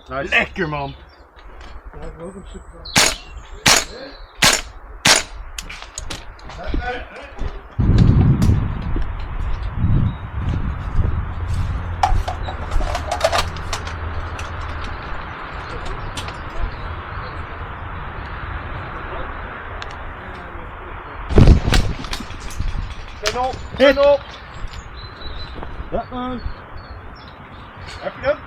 Nice. Lekker man. Ja, ik wil ook een stuk van. Hit op. Ja, man. Heb je hem?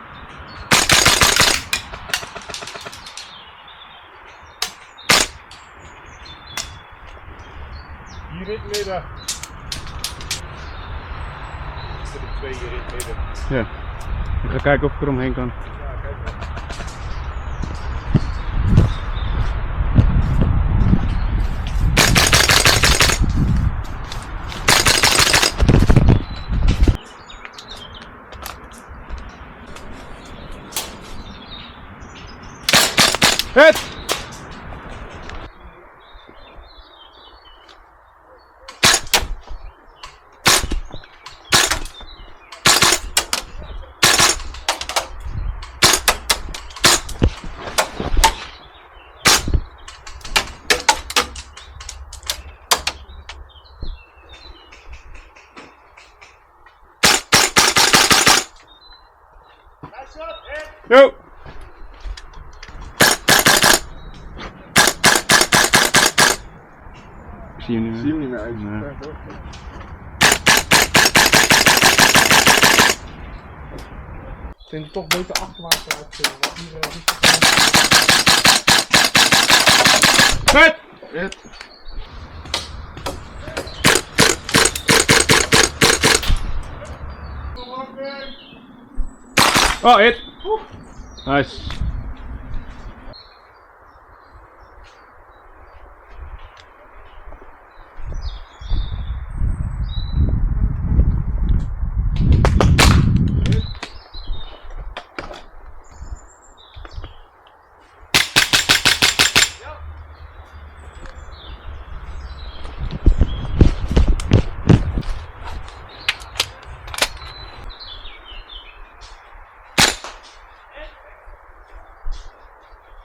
Hier in het midden. Er zitten 2 hier in het midden. Ja. Ik ga kijken of ik er omheen kan. Ja, kijk maar. Hit! Yo! Ik zie hem niet meer. Zie hem niet meer uit. Nee. Ik denk het toch beter achterwaarts eruit te want hier is Hit! Hit. Oh, hit! Nice.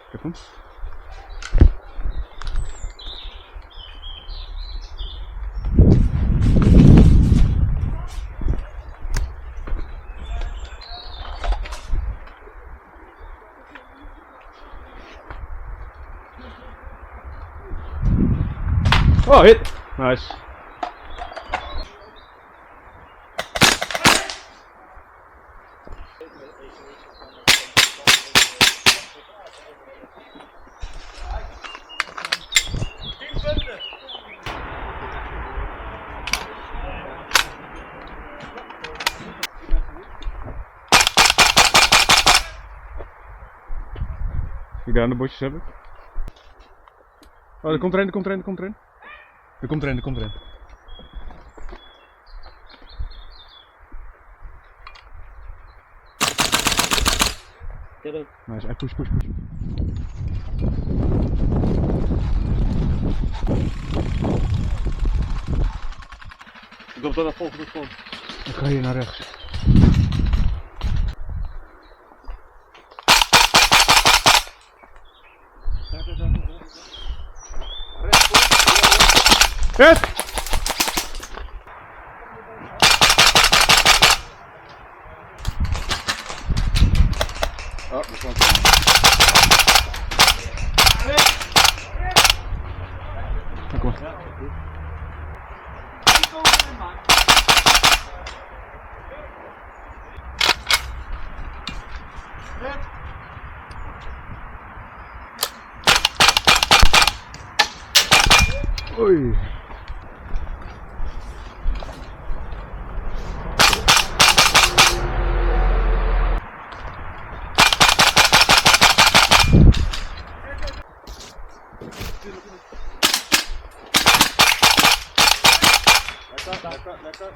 Ik heb hem. Oh, hit! Nice. Zie je daar aan de bosjes hebben? Oh, er komt er een, er komt er een, er komt er een. Er komt er een, er komt er een. Nice, push, push, push. Ik hoop dat dat volgende komt. Dan ga je naar rechts. Yes! Oh, dat komt. Kom maar. Oei. Lekker.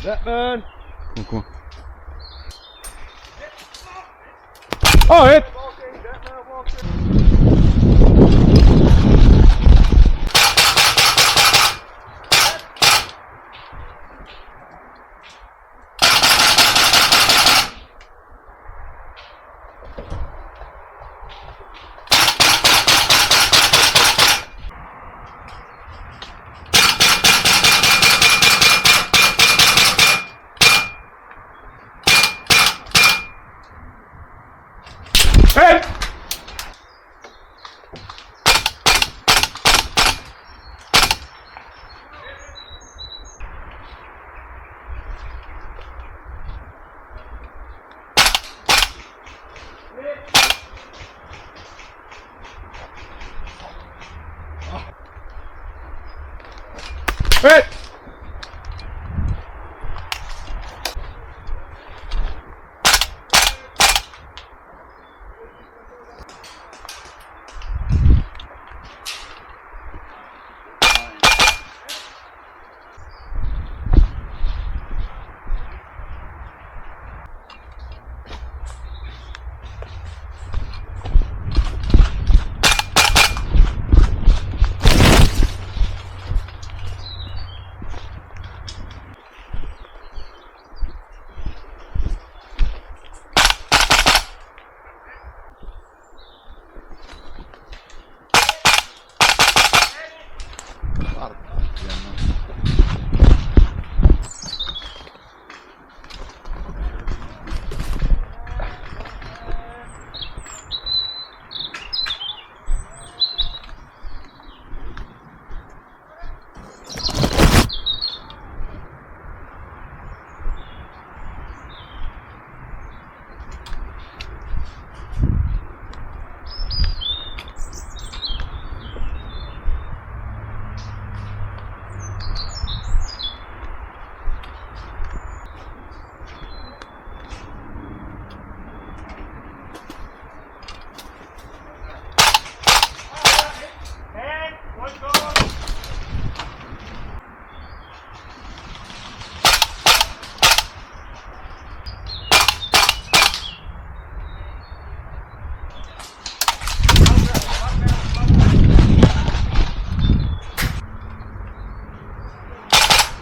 Batman! Kom. Oh, hit! Hey!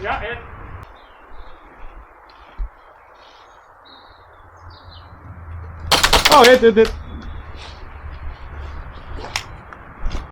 Ja, hit. Oh, hit.